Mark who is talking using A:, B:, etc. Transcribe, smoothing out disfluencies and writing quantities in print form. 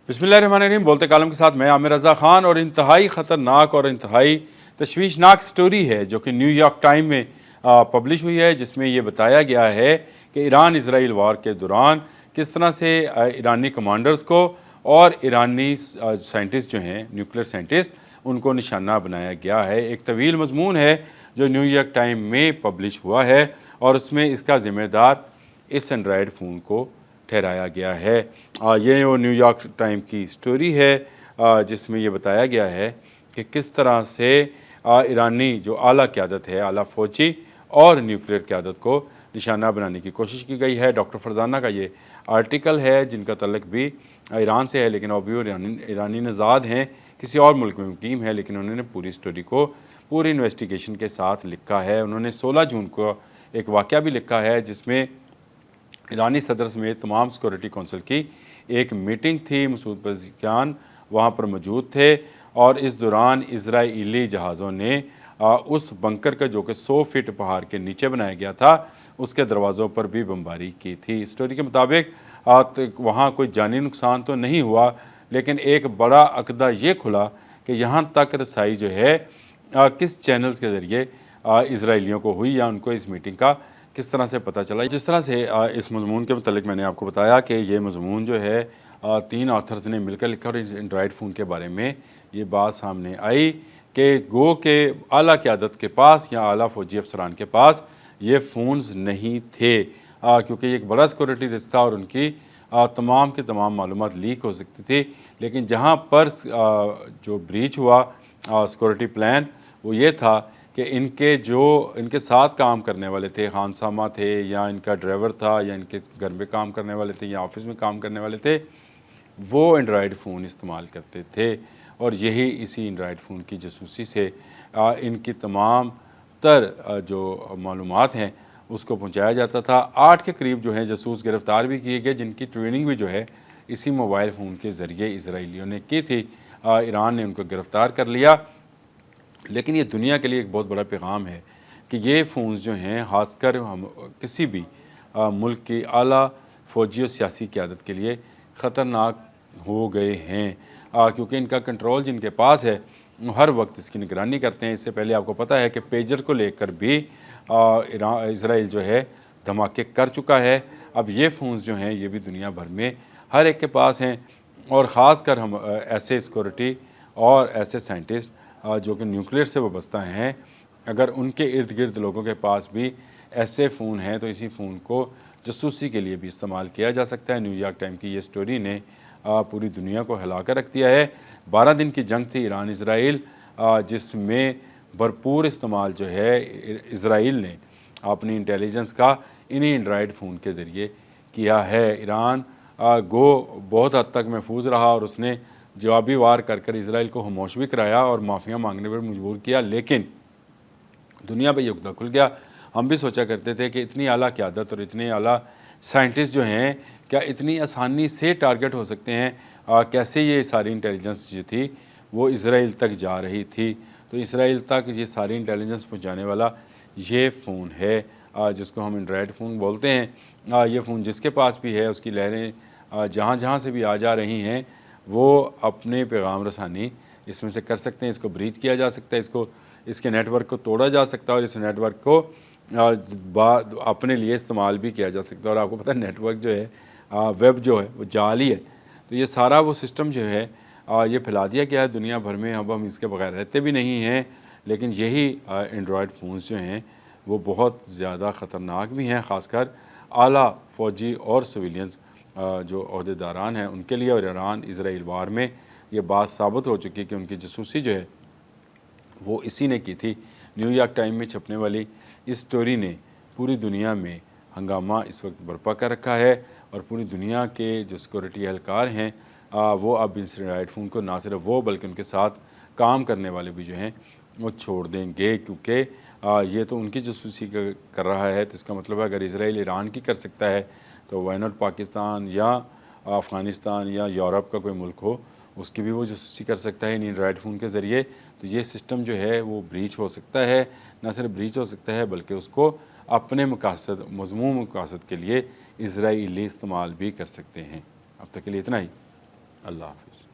A: बिस्मिल्लाहिर्रहमानिर्रहीम। बोलते कालम के साथ मैं आमिर रज़ा ख़ान। और इंतहाई ख़तरनाक और इंतहाई तशवीशनाक स्टोरी है जो कि न्यूयॉर्क टाइम में पब्लिश हुई है, जिसमें ये बताया गया है कि ईरान इसराइल वार के दौरान किस तरह से ईरानी कमांडर्स को और ईरानी साइंटिस्ट जो हैं, न्यूक्लियर साइंटिस्ट, उनको निशाना बनाया गया है। एक तवील मजमून है जो न्यूयॉर्क टाइम में पब्लिश हुआ है और उसमें इसका ज़िम्मेदार इस एंड्राइड फ़ोन को ठहराया गया है। ये वो न्यूयॉर्क टाइम की स्टोरी है जिसमें ये बताया गया है कि किस तरह से ईरानी जो आला क़यादत है, आला फ़ौजी और न्यूक्लियर क़यादत को निशाना बनाने की कोशिश की गई है। डॉक्टर फरजाना का ये आर्टिकल है जिनका तल्लुक़ भी ईरान से है, लेकिन अभी वो ईरानी नज़ाद हैं, किसी और मुल्क में मुकीम है, लेकिन उन्होंने पूरी स्टोरी को पूरी इन्वेस्टिगेशन के साथ लिखा है। उन्होंने 16 जून को एक वाक़या भी लिखा है जिसमें ईरानी सदर समेत तमाम सिक्योरिटी कौंसिल की एक मीटिंग थी। मसूद पज़ेश्कियान वहाँ पर मौजूद थे और इस दौरान इजराइली जहाज़ों ने उस बंकर का, जो कि 100 फीट पहाड़ के नीचे बनाया गया था, उसके दरवाज़ों पर भी बमबारी की थी। स्टोरी के मुताबिक वहाँ कोई जानी नुकसान तो नहीं हुआ, लेकिन एक बड़ा अक़दा ये खुला कि यहाँ तक रसाई जो है किस चैनल्स के ज़रिए इसराइलियों को हुई या उनको इस मीटिंग का किस तरह से पता चला। जिस तरह से इस मज़मून के मतलब मैंने आपको बताया कि ये मज़मून जो है 3 ऑथर्स ने मिलकर लिखा और इस एंड्राइड फ़ोन के बारे में ये बात सामने आई कि गो के आला क़यादत के पास या आला फ़ौजी अफसरान के पास ये फ़ोन्स नहीं थे, क्योंकि ये एक बड़ा सिक्योरिटी रिस्क था और उनकी तमाम की तमाम मालूमात लीक हो सकती थी। लेकिन जहाँ पर जो ब्रीच हुआ सिक्योरिटी प्लान, वो ये था कि इनके साथ काम करने वाले थे, खानसामा थे या इनका ड्राइवर था या इनके घर में काम करने वाले थे या ऑफिस में काम करने वाले थे, वो एंड्राइड फ़ोन इस्तेमाल करते थे और यही इसी एंड्राइड फ़ोन की जासूसी से इनकी तमाम जो मालूमात हैं उसको पहुंचाया जाता था। 8 के करीब जो हैं जासूस गिरफ़्तार भी किए गए, जिनकी ट्रेनिंग भी जो है इसी मोबाइल फ़ोन के ज़रिए इसराइलियों ने की थी। ईरान ने उनको गिरफ़्तार कर लिया। लेकिन ये दुनिया के लिए एक बहुत बड़ा पैगाम है कि ये फ़ोन्स जो हैं, ख़ासकर हम किसी भी मुल्क की आला फ़ौजी और सियासी क़यादत के लिए ख़तरनाक हो गए हैं, क्योंकि इनका कंट्रोल जिनके पास है हर वक्त इसकी निगरानी करते हैं। इससे पहले आपको पता है कि पेजर को लेकर भी इसराइल जो है धमाके कर चुका है। अब ये फ़ोन्स जो हैं ये भी दुनिया भर में हर एक के पास हैं और ख़ासकर हम ऐसे सिक्योरिटी और ऐसे साइंटिस्ट जो कि न्यूक्लियर से वाबस्ता हैं, अगर उनके इर्द गिर्द लोगों के पास भी ऐसे फ़ोन हैं तो इसी फ़ोन को जासूसी के लिए भी इस्तेमाल किया जा सकता है। न्यूयॉर्क टाइम की ये स्टोरी ने पूरी दुनिया को हिला कर रख दिया है। 12 दिन की जंग थी ईरान इसराइल, जिसमें भरपूर इस्तेमाल जो है इसराइल ने अपनी इंटेलिजेंस का इन्हीं एंड्राइड फ़ोन के ज़रिए किया है। ईरान बहुत हद तक महफूज रहा और उसने जवाबी वार कर इसराइल को खामोश भी कराया और माफ़िया मांगने पर मजबूर किया, लेकिन दुनिया पर युक्ता खुल गया। हम भी सोचा करते थे कि इतनी आला क़यादत और इतने आला साइंटिस्ट जो हैं, क्या इतनी आसानी से टारगेट हो सकते हैं? कैसे ये सारी इंटेलिजेंस जो थी वो इसराइल तक जा रही थी? तो इसराइल तक ये सारी इंटेलिजेंस पहुँचाने वाला ये फ़ोन है जिसको हम एंड्राइड फ़ोन बोलते हैं। ये फ़ोन जिसके पास भी है उसकी लहरें जहाँ जहाँ से भी आ जा रही हैं, वो अपने पैगाम रसानी इसमें से कर सकते हैं। इसको ब्रीच किया जा सकता है, इसके नेटवर्क को तोड़ा जा सकता है और इस नेटवर्क को अपने लिए इस्तेमाल भी किया जा सकता है। और आपको पता है नेटवर्क जो है, वेब जो है वो जाल ही है। तो ये सारा वो सिस्टम जो है ये फैला दिया गया है दुनिया भर में। अब हम इसके बगैर रहते भी नहीं हैं, लेकिन यही एंड्रॉयड फ़ोन्स जो हैं वो बहुत ज़्यादा ख़तरनाक भी हैं, ख़ासकर आला फ़ौजी और सिविलियंस जो अहदेदारान हैं उनके लिए। और ईरान इसराइल वार में ये बात साबित हो चुकी है कि उनकी जासूसी जो है वो इसी ने की थी। न्यूयॉर्क टाइम में छपने वाली इस स्टोरी ने पूरी दुनिया में हंगामा इस वक्त बर्पा कर रखा है और पूरी दुनिया के जो सिक्योरिटी एहलकार हैं वो अब इस एंड्राइड फ़ोन को ना सिर्फ वो बल्कि उनके साथ काम करने वाले भी जो हैं वो छोड़ देंगे, क्योंकि ये तो उनकी जासूसी कर रहा है। तो इसका मतलब है अगर इसराइल ईरान की कर सकता है तो वाई नॉट पाकिस्तान या अफ़गानिस्तान या यूरोप का कोई मुल्क हो उसकी भी वो जासूसी कर सकता है इन एंड्राइड फ़ोन के ज़रिए। तो ये सिस्टम जो है वो ब्रीच हो सकता है, ना सिर्फ ब्रीच हो सकता है बल्कि उसको अपने मकासद, मज़मूम मकासद के लिए इसराइली इस्तेमाल भी कर सकते हैं। अब तक के लिए इतना ही। अल्लाह हाफिज़।